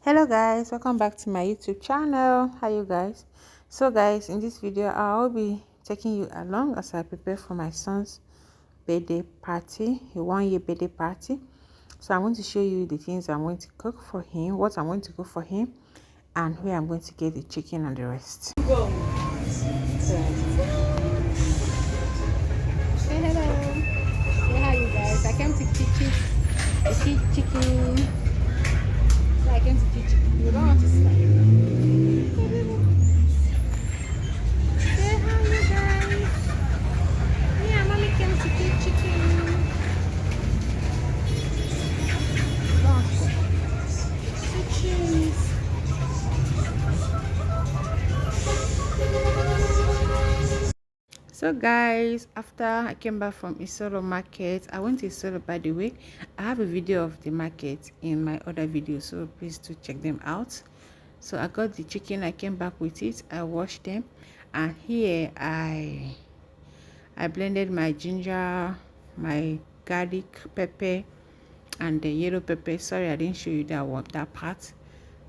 Hello guys, welcome back to my YouTube channel. How you guys? So guys, in this video I'll be taking you along as I prepare for my son's birthday party, a 1-year birthday party. So I'm going to show you the things I'm going to cook for him, what I'm going to cook for him, and where I'm going to get the chicken and the rest. Go. Say hello. Say hi you guys. I came to teach chicken. So I came to teach you. You don't want to slide. Say hi, you guys. Yeah, mommy came to teach chicken. Cheese. So guys, after I came back from Isolo market, I went to Isolo. By the way, I have a video of the market in my other video, so please do check them out. So I got the chicken, I came back with it, I washed them, and here I blended my ginger, my garlic pepper, and the yellow pepper. Sorry I didn't show you that part.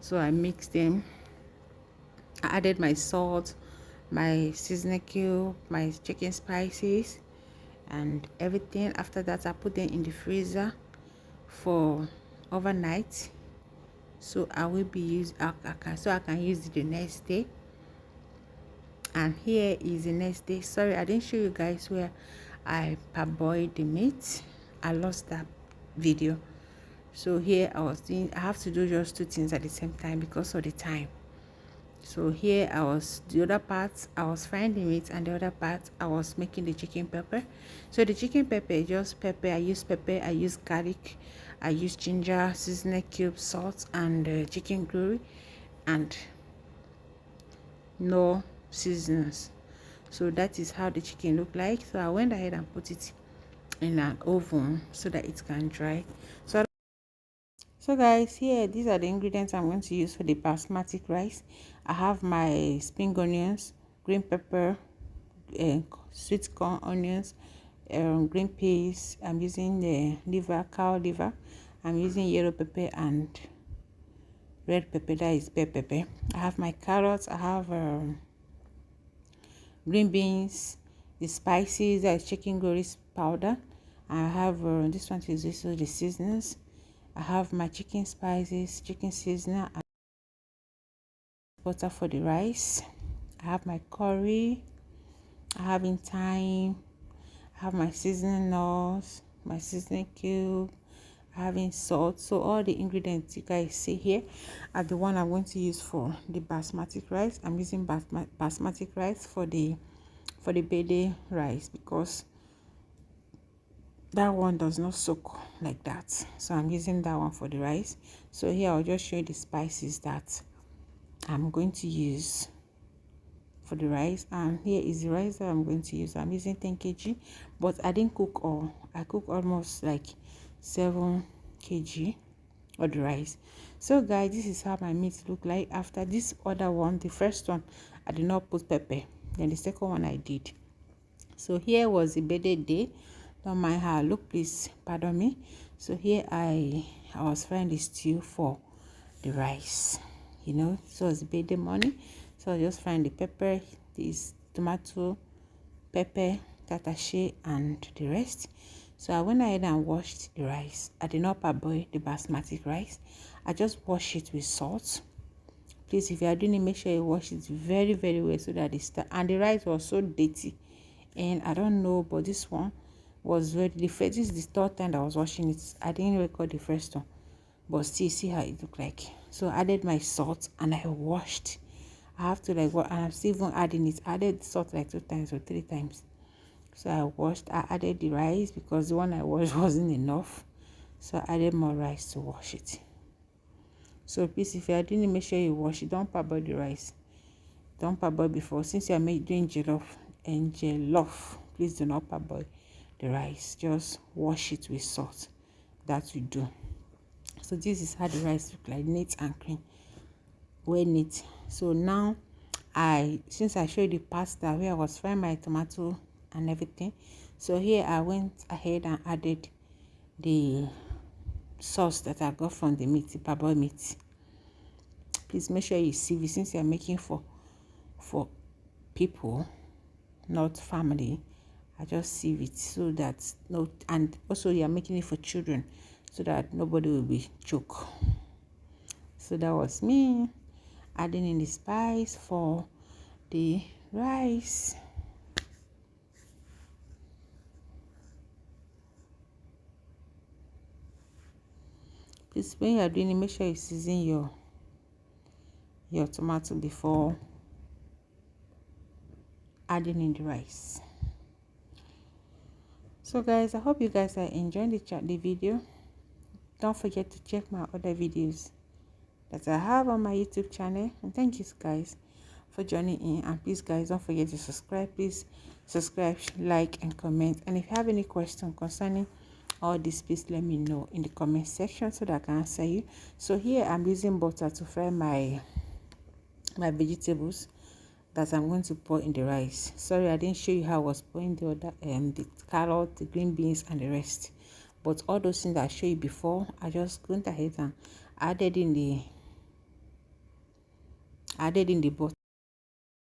So I mixed them. I added my salt, my seasoning cube, my chicken spices, and everything. After that I put them in the freezer for overnight, so I will be I can use it the next day. And here is the next day. Sorry I didn't show you guys where I parboiled the meat. I lost that video. So here I have to do just two things at the same time because of the time. So here the other part I was frying the meat, and the other part I was making the chicken pepper. So the chicken pepper is just pepper. I use garlic, I use ginger, seasoning cube, salt, and chicken glory, and no seasonings. So that is how the chicken look like. So I went ahead and put it in an oven so that it can dry. So guys, here these are the ingredients I'm going to use for the basmati rice. I have my spring onions, green pepper, sweet corn onions, green peas. I'm using the cow liver. I'm using yellow pepper and red pepper, that is bell pepper. I have my carrots. I have green beans, the spices, that is chicken glory powder. I have this one is also the seasonings. I have my chicken spices, chicken seasoner, and butter for the rice. I have my curry. I have in thyme. I have my seasoning nuts, my seasoning cube. I have in salt. So all the ingredients you guys see here are the one I'm going to use for the basmati rice. I'm using basmati rice for the birthday rice because that one does not soak like that. So I'm using that one for the rice. So here I'll just show you the spices that I'm going to use for the rice. And here is the rice that I'm going to use. I'm using 10 kg, but I didn't cook all. I cooked almost like 7 kg of the rice. So guys, this is how my meat look like. After this other one, the first one I did not put pepper, then the second one I did. So here was the birthday day. Don't mind how I look, please pardon me. So here I was frying the stew for the rice, you know. So it's birthday morning, so I was just frying the pepper, this tomato, pepper, tatache, and the rest. So I went ahead and washed the rice. I did not parboil the basmati rice. I just washed it with salt. Please, if you are doing it, make sure you wash it very well so that and the rice was so dirty, and I don't know, but this one was very different. This is the third time that I was washing it. I didn't record the first one, but still see how it looked like. So I added my salt and I washed. I have to and I'm still even adding it. I added salt like 2 times or 3 times. So I washed. I added the rice because the one I washed wasn't enough, so I added more rice to wash it. So please, if you are doing it, make sure you wash it. Don't parboil the rice. Don't parboil before. Since you are doing jollof, please do not parboil the rice. Just wash it with salt. That will do. So this is how the rice look like, neat and clean, well neat. So now since I showed you the pasta where I was frying my tomato and everything, so here I went ahead and added the sauce that I got from the meat, the parboiled meat. please make sure you sieve it, since you're making for people, not family. I just sieve it so that no, and also you're making it for children, so that nobody will be choke. So that was me adding in the spice for the rice. Please, when you are doing it, make sure you season your tomato before adding in the rice. So guys, I hope you guys are enjoying the video. Don't forget to check my other videos that I have on my YouTube channel. And thank you guys for joining in. And please guys, don't forget to subscribe. Please subscribe, like, and comment. And if you have any question concerning all this, please let me know in the comment section so that I can answer you. So here I'm using butter to fry my vegetables that I'm going to pour in the rice. Sorry, I didn't show you how I was pouring the other the carrot, the green beans, and the rest. But all those things that I showed you before, I just went ahead and added in the butter.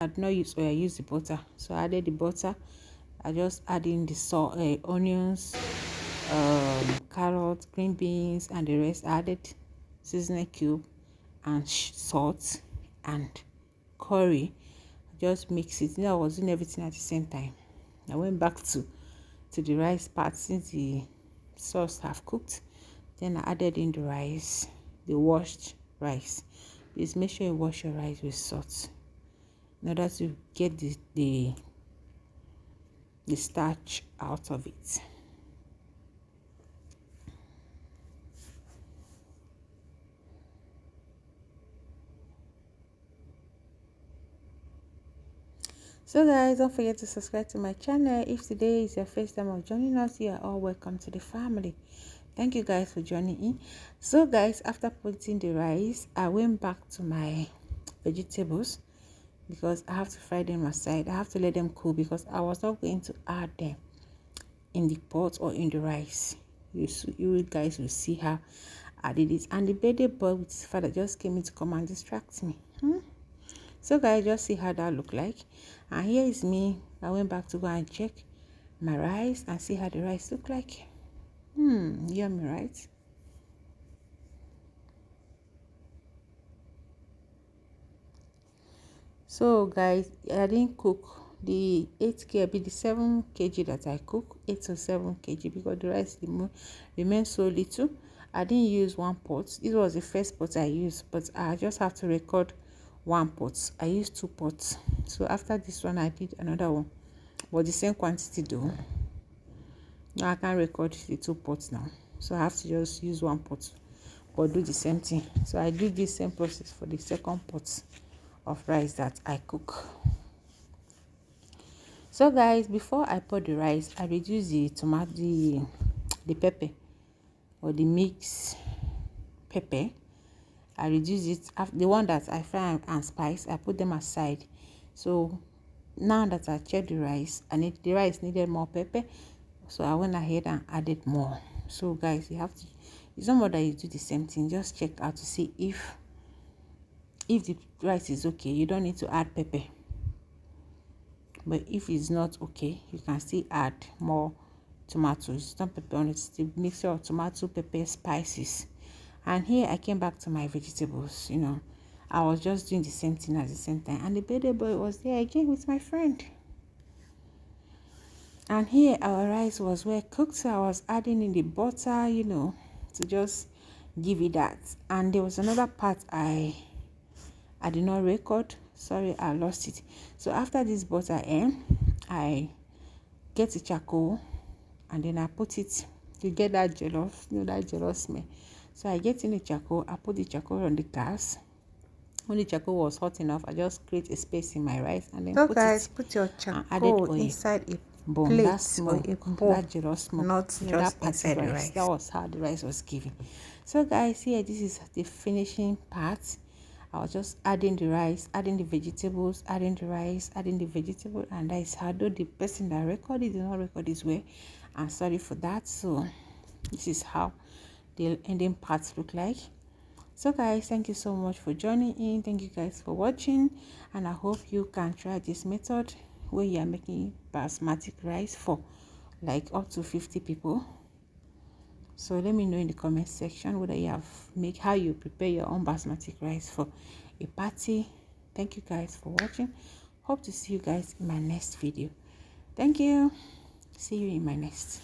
I did not use oil, I used the butter. So I added the butter. I just add in the salt, onions, carrot, green beans, and the rest. I added seasoning cube and salt and curry. Just mix it. I was doing everything at the same time. I went back to the rice part since the sauce have cooked. Then I added in the rice, the washed rice. Please make sure you wash your rice with salt in order to get the starch out of it. So guys, don't forget to subscribe to my channel. If today is your first time of joining us, you are all welcome to the family. Thank you guys for joining in. So guys, after putting the rice, I went back to my vegetables because I have to fry them aside. I have to let them cool because I was not going to add them in the pot or in the rice. You guys will see how I did it. And the birthday boy with his father just came in to come and distract me. So guys, just see how that look like. And here is me. I went back to go and check my rice and see how the rice look like. Yummy, right? So guys, I didn't cook the 8 kg, the 7 kg that I cook, 8 to 7 kg, because the rice remains so little. I didn't use one pot. This was the first pot I used, but I just have to record one pot. I used 2 pots. So after this one, I did another one, but the same quantity though. Now I can't record the 2 pots now, so I have to just use 1 pot, but do the same thing. So I do the same process for the second pot of rice that I cook. So guys, before I pour the rice, I reduce the tomato, the pepper, or the mixed pepper. I reduce it. The one that I fry and spice, I put them aside. So now that I check the rice, the rice needed more pepper, so I went ahead and added more. So guys, you have to, it's not more that you do the same thing. Just check out to see if the rice is okay. You don't need to add pepper, but if it's not okay, you can still add more tomatoes. It's not pepper on it, it's the mixture of tomato, pepper, spices. And here I came back to my vegetables. I was just doing the same thing at the same time, and the birthday boy was there again with my friend. And here our rice was well cooked, so I was adding in the butter, to just give it that. And there was another part I did not record. Sorry, I lost it. So after this butter, I get the charcoal and then I put it to get that jollof, that jollof smell. So I get in the charcoal, I put the charcoal on the gas. When the charcoal was hot enough, I just create a space in my rice and then put your charcoal inside a plate or a bowl, that jollof smoke, not just inside the rice. That was how the rice was given. So guys, here this is the finishing part. I was just adding the rice, adding the vegetables, adding the rice, adding the vegetable, and that is how. Though the person that recorded did not record this way, I'm sorry for that. So this is how the ending parts look like. So guys, thank you so much for joining in. Thank you guys for watching, and I hope you can try this method where you are making basmati rice for like up to 50 people. So let me know in the comment section whether you have make how you prepare your own basmati rice for a party. Thank you guys for watching. Hope to see you guys in my next video. Thank you. See you in my next.